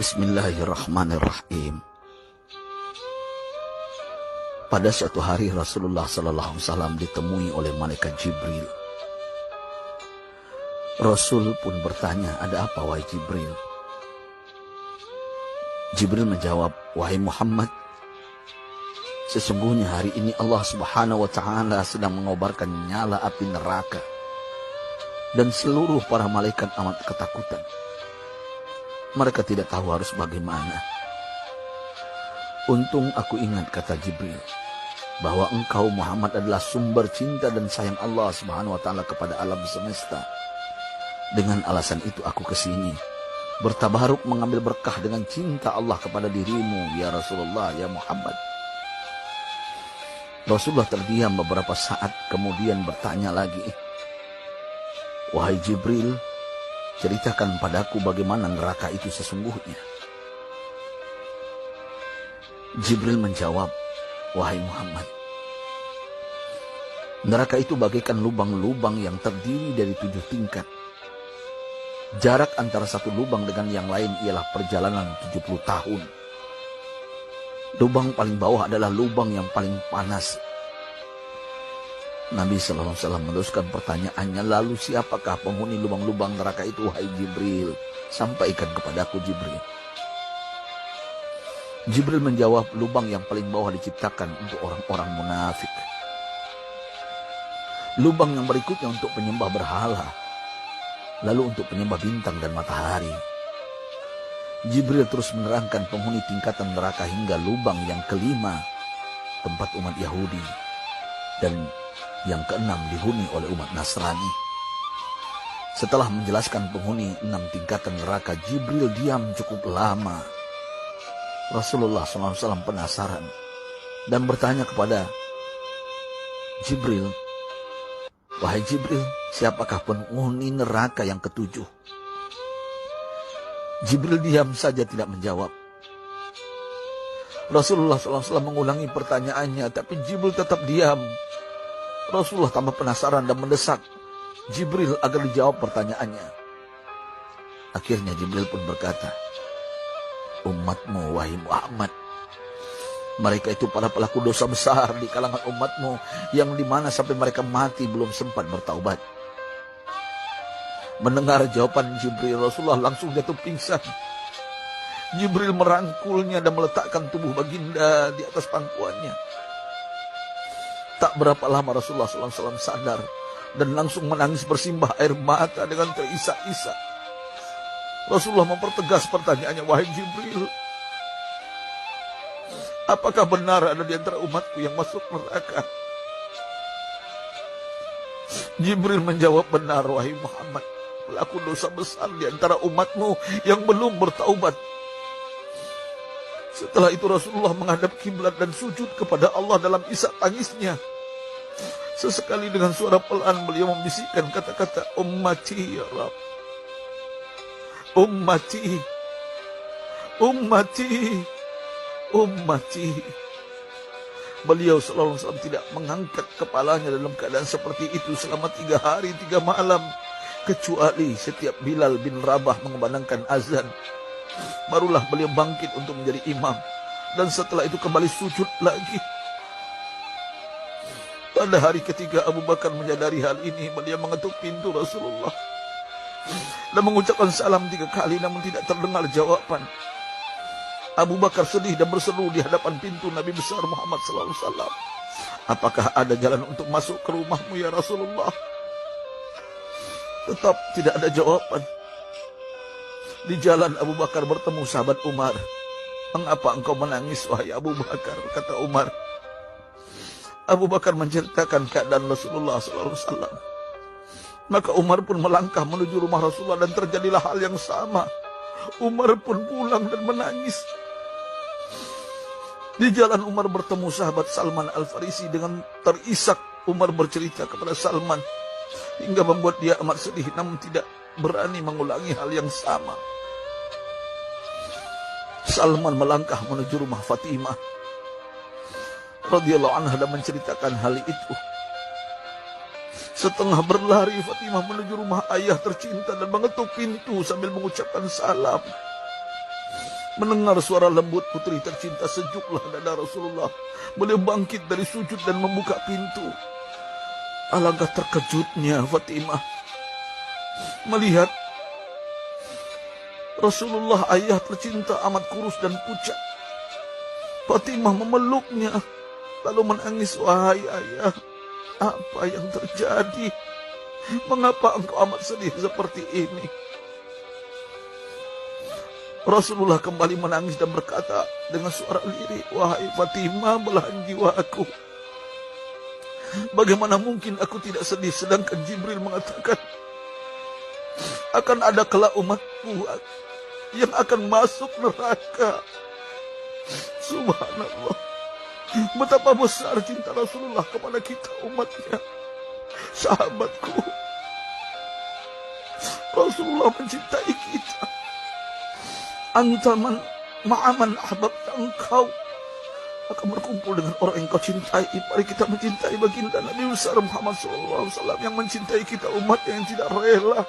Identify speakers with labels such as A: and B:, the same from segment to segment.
A: Bismillahirrahmanirrahim. Pada suatu hari Rasulullah SAW ditemui oleh malaikat Jibril. Rasul pun bertanya, "Ada apa wahai Jibril?" Jibril menjawab, "Wahai Muhammad, sesungguhnya hari ini Allah Subhanahu wa Ta'ala sedang mengobarkan nyala api neraka, dan seluruh para malaikat amat ketakutan. Mereka tidak tahu harus bagaimana. Untung aku ingat," kata Jibril, "bahwa engkau Muhammad adalah sumber cinta dan sayang Allah Subhanahu wa Ta'ala kepada alam semesta. Dengan alasan itu aku kesini, bertabaruk mengambil berkah dengan cinta Allah kepada dirimu, ya Rasulullah, ya Muhammad." Rasulullah terdiam beberapa saat, kemudian bertanya lagi, "Wahai Jibril, ceritakan padaku bagaimana neraka itu sesungguhnya." Jibril menjawab, "Wahai Muhammad, neraka itu bagaikan lubang-lubang yang terdiri dari 7 tingkat. Jarak antara satu lubang dengan yang lain ialah perjalanan 70 tahun. Lubang paling bawah adalah lubang yang paling panas." Nabi SAW meneruskan pertanyaannya, "Lalu siapakah penghuni lubang-lubang neraka itu wahai Jibril? Sampaikan kepadaku Jibril." Jibril menjawab, "Lubang yang paling bawah diciptakan untuk orang-orang munafik. Lubang yang berikutnya untuk penyembah berhala. Lalu untuk penyembah bintang dan matahari." Jibril terus menerangkan penghuni tingkatan neraka hingga lubang yang kelima, tempat umat Yahudi, dan yang keenam dihuni oleh umat Nasrani. Setelah menjelaskan penghuni 6 tingkatan neraka, Jibril diam cukup lama. Rasulullah SAW penasaran dan bertanya kepada Jibril, "Wahai Jibril, siapakah penghuni neraka yang ketujuh?" Jibril diam saja tidak menjawab. Rasulullah SAW mengulangi pertanyaannya, tapi Jibril tetap diam. Rasulullah tambah penasaran dan mendesak Jibril agar dijawab pertanyaannya. Akhirnya Jibril pun berkata, "Umatmu wahai Muhammad, mereka itu para pelaku dosa besar di kalangan umatmu, yang dimana sampai mereka mati belum sempat bertaubat." Mendengar jawaban Jibril, Rasulullah langsung jatuh pingsan. Jibril merangkulnya dan meletakkan tubuh baginda di atas pangkuannya. Tak berapa lama Rasulullah SAW sadar dan langsung menangis bersimbah air mata dengan terisak-isak. Rasulullah mempertegas pertanyaannya, "Wahai Jibril, apakah benar ada di antara umatku yang masuk neraka?" Jibril menjawab, "Benar wahai Muhammad, pelaku dosa besar di antara umatmu yang belum bertaubat." Setelah itu Rasulullah menghadap kiblat dan sujud kepada Allah dalam isak tangisnya. Sesekali dengan suara pelan beliau membisikkan kata-kata, "Ummati ya Rabb, ummati, ummati, ummati." Beliau SAW tidak mengangkat kepalanya dalam keadaan seperti itu selama 3 hari 3 malam. Kecuali setiap Bilal bin Rabah mengumandangkan azan, barulah beliau bangkit untuk menjadi imam. Dan setelah itu kembali sujud lagi. Pada hari ketiga Abu Bakar menyadari hal ini, beliau mengetuk pintu Rasulullah dan mengucapkan salam 3 kali, namun tidak terdengar jawaban. Abu Bakar sedih dan berseru di hadapan pintu Nabi besar Muhammad SAW, "Apakah ada jalan untuk masuk ke rumahmu ya Rasulullah?" Tetap tidak ada jawaban. Di jalan Abu Bakar bertemu sahabat Umar. "Mengapa engkau menangis wahai Abu Bakar?" kata Umar. Abu Bakar menceritakan keadaan Rasulullah SAW. Maka Umar pun melangkah menuju rumah Rasulullah dan terjadilah hal yang sama. Umar pun pulang dan menangis. Di jalan Umar bertemu sahabat Salman Al-Farisi. Dengan terisak Umar bercerita kepada Salman hingga membuat dia amat sedih, namun tidak berani mengulangi hal yang sama. Salman melangkah menuju rumah Fatimah radhiyallahu anha dan menceritakan hal itu. Setengah berlari Fatimah menuju rumah ayah tercinta dan mengetuk pintu sambil mengucapkan salam. Mendengar suara lembut putri tercinta, sejuklah dada Rasulullah. Beliau bangkit dari sujud dan membuka pintu. Alangkah terkejutnya Fatimah melihat Rasulullah, ayah tercinta, amat kurus dan pucat. Fatimah memeluknya lalu menangis. Wahai ayah, apa yang terjadi? Mengapa engkau amat sedih seperti ini? Rasulullah kembali menangis dan berkata dengan suara lirih, wahai Fatimah, belahan jiwaku, bagaimana mungkin aku tidak sedih sedangkan Jibril mengatakan akan ada kelak umatku yang akan masuk neraka. Subhanallah, betapa besar cinta Rasulullah kepada kita umatnya. Sahabatku, Rasulullah mencintai kita. Antaman ma'aman ahbabta, engkau akan berkumpul dengan orang yang kau cintai. Mari kita mencintai baginda Nabi besar Muhammad SAW yang mencintai kita, umat yang tidak rela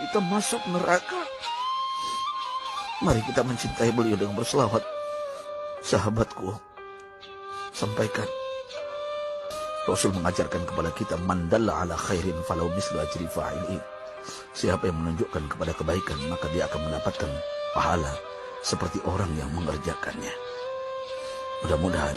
A: kita masuk neraka. Mari kita mencintai beliau dengan berselawat. Sahabatku, sampaikan, Rasul mengajarkan kepada kita, man dalla ala khairin falau mislu ajri fa'ilih. Siapa yang menunjukkan kepada kebaikan, maka dia akan mendapatkan pahala seperti orang yang mengerjakannya. Mudah-mudahan